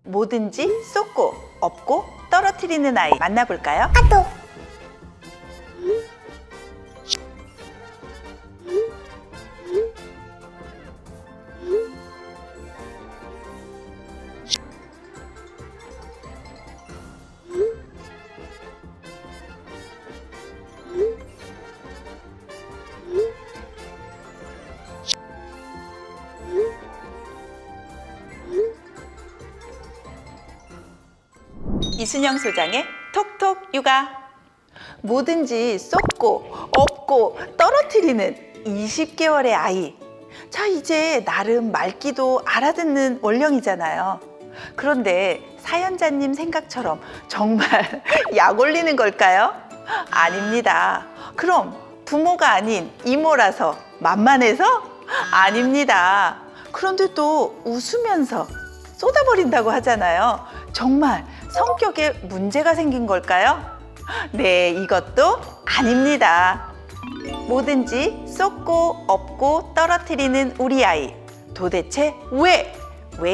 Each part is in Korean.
뭐든지 쏟고 업고 떨어뜨리는 아이 만나볼까요? 이순영 소장의 톡톡 육아. 뭐든지 쏟고 업고 떨어뜨리는 20개월의 아이. 자, 이제 나름 말귀도 알아듣는 원령이잖아요. 그런데 사연자님 생각처럼 정말 약 올리는 걸까요? 아닙니다. 그럼 부모가 아닌 이모라서 만만해서? 아닙니다. 그런데 또 웃으면서 쏟아버린다고 하잖아요. 정말 성격에 문제가 생긴 걸까요? 네, 이것도 아닙니다. 뭐든지 쏟고 업고 떨어뜨리는 우리 아이. 도대체 왜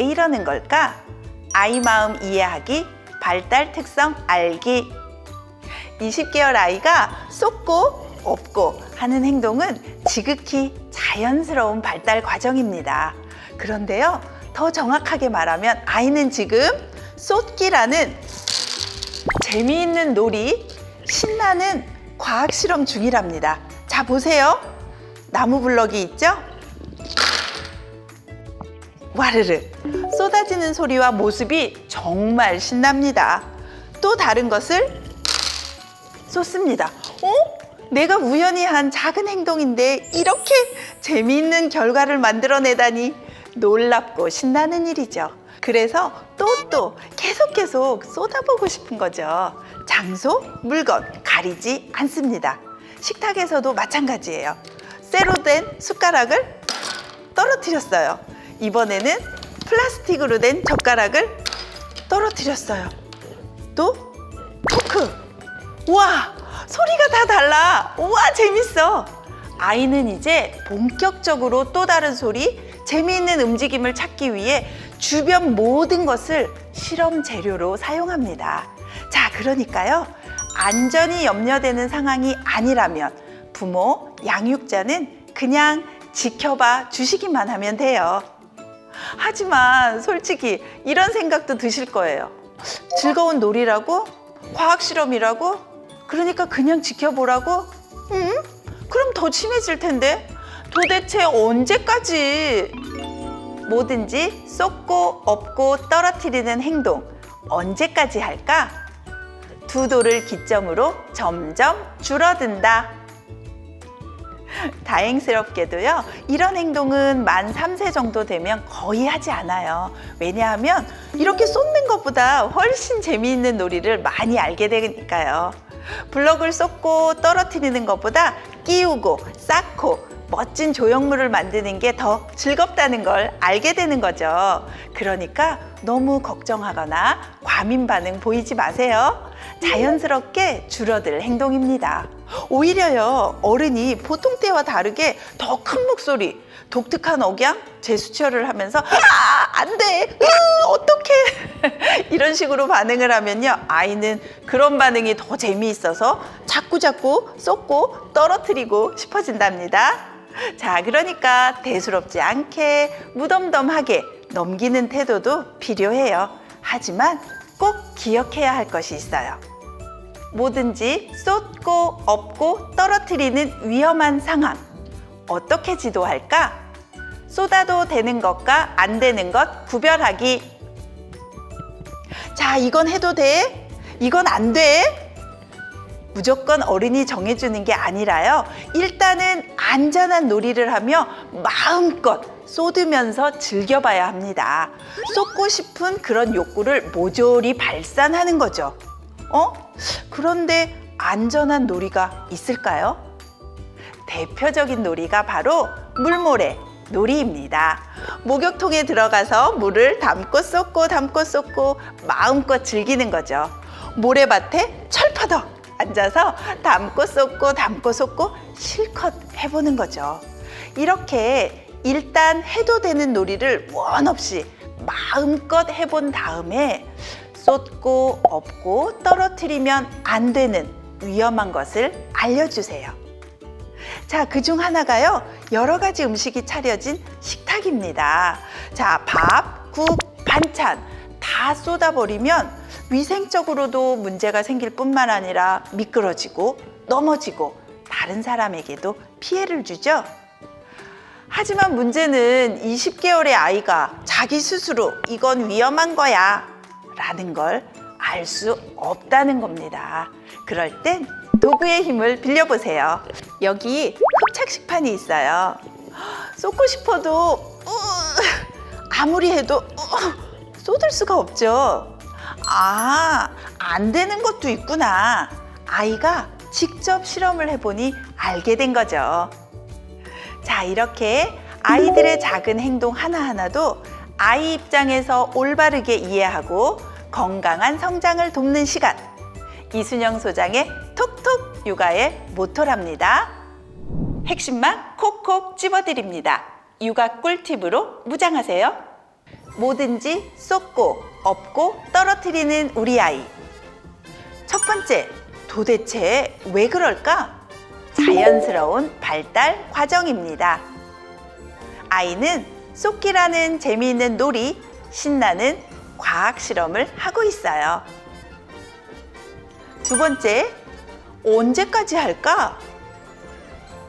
이러는 걸까? 아이 마음 이해하기, 발달 특성 알기. 20개월 아이가 쏟고 업고 하는 행동은 지극히 자연스러운 발달 과정입니다. 그런데요, 더 정확하게 말하면 아이는 지금 쏟기라는 재미있는 놀이, 신나는 과학 실험 중이랍니다. 자, 보세요. 나무 블럭이 있죠? 와르르 쏟아지는 소리와 모습이 정말 신납니다. 또 다른 것을 쏟습니다. 내가 우연히 한 작은 행동인데 이렇게 재미있는 결과를 만들어내다니 놀랍고 신나는 일이죠. 그래서 또 계속 쏟아보고 싶은 거죠. 장소, 물건 가리지 않습니다. 식탁에서도 마찬가지예요. 쇠로 된 숟가락을 떨어뜨렸어요. 이번에는 플라스틱으로 된 젓가락을 떨어뜨렸어요. 또 포크. 우와, 소리가 다 달라. 우와, 재밌어. 아이는 이제 본격적으로 또 다른 소리, 재미있는 움직임을 찾기 위해 주변 모든 것을 실험 재료로 사용합니다. 자, 그러니까요, 안전이 염려되는 상황이 아니라면 부모, 양육자는 그냥 지켜봐 주시기만 하면 돼요. 하지만 솔직히 이런 생각도 드실 거예요. 즐거운 놀이라고? 과학 실험이라고? 그러니까 그냥 지켜보라고? 그럼 더 심해질 텐데 도대체 언제까지? 뭐든지 쏟고 업고 떨어뜨리는 행동 언제까지 할까? 두 돌을 기점으로 점점 줄어든다. 다행스럽게도요, 이런 행동은 만 3세 정도 되면 거의 하지 않아요. 왜냐하면 이렇게 쏟는 것보다 훨씬 재미있는 놀이를 많이 알게 되니까요. 블럭을 쏟고 떨어뜨리는 것보다 끼우고 쌓고 멋진 조형물을 만드는 게 더 즐겁다는 걸 알게 되는 거죠. 그러니까 너무 걱정하거나 과민 반응 보이지 마세요. 자연스럽게 줄어들 행동입니다. 오히려요, 어른이 보통 때와 다르게 더 큰 목소리, 독특한 억양, 제스처를 하면서 안 돼! 어떡해! 이런 식으로 반응을 하면요, 아이는 그런 반응이 더 재미있어서 자꾸 쏟고 떨어뜨리고 싶어진답니다. 자, 그러니까 대수롭지 않게 무덤덤하게 넘기는 태도도 필요해요. 하지만 꼭 기억해야 할 것이 있어요. 뭐든지 쏟고 업고 떨어뜨리는 위험한 상황. 어떻게 지도할까? 쏟아도 되는 것과 안 되는 것 구별하기. 자, 이건 해도 돼? 이건 안 돼? 무조건 어른이 정해주는 게 아니라요, 일단은 안전한 놀이를 하며 마음껏 쏟으면서 즐겨봐야 합니다. 쏟고 싶은 그런 욕구를 모조리 발산하는 거죠. 그런데 안전한 놀이가 있을까요? 대표적인 놀이가 바로 물모래 놀이입니다. 목욕통에 들어가서 물을 담고 쏟고 마음껏 즐기는 거죠. 모래밭에 철퍼덕 앉아서 담고 쏟고 실컷 해보는 거죠. 이렇게 일단 해도 되는 놀이를 원 없이 마음껏 해본 다음에 쏟고 엎고 떨어뜨리면 안 되는 위험한 것을 알려주세요. 자, 그중 하나가요, 여러 가지 음식이 차려진 식탁입니다. 자, 밥, 국, 반찬 다 쏟아버리면 위생적으로도 문제가 생길 뿐만 아니라 미끄러지고 넘어지고 다른 사람에게도 피해를 주죠. 하지만 문제는 20개월의 아이가 자기 스스로 이건 위험한 거야 라는 걸 알 수 없다는 겁니다. 그럴 땐 도구의 힘을 빌려보세요. 여기 흡착식판이 있어요. 쏟고 싶어도 아무리 해도 쏟을 수가 없죠. 아, 안 되는 것도 있구나. 아이가 직접 실험을 해보니 알게 된 거죠. 자, 이렇게 아이들의 작은 행동 하나하나도 아이 입장에서 올바르게 이해하고 건강한 성장을 돕는 시간. 이순영 소장의 톡톡 육아의 모토랍니다. 핵심만 콕콕 집어드립니다. 육아 꿀팁으로 무장하세요. 뭐든지 쏟고 엎고 떨어뜨리는 우리 아이. 첫 번째, 도대체 왜 그럴까? 자연스러운 발달 과정입니다. 아이는 쏟기라는 재미있는 놀이, 신나는 과학 실험을 하고 있어요. 두 번째, 언제까지 할까?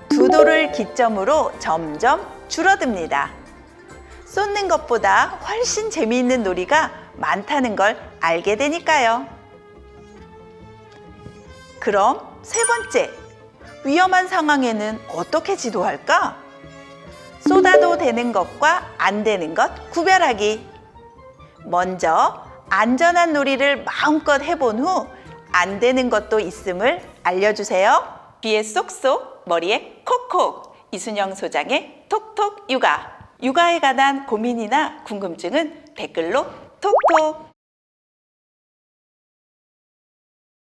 두 돌을 기점으로 점점 줄어듭니다. 쏟는 것보다 훨씬 재미있는 놀이가 많다는 걸 알게 되니까요. 그럼 세 번째, 위험한 상황에는 어떻게 지도할까? 쏟아도 되는 것과 안 되는 것 구별하기. 먼저 안전한 놀이를 마음껏 해본 후 안 되는 것도 있음을 알려주세요. 귀에 쏙쏙, 머리에 콕콕. 이순영 소장의 톡톡 육아. 육아에 관한 고민이나 궁금증은 댓글로 톡톡.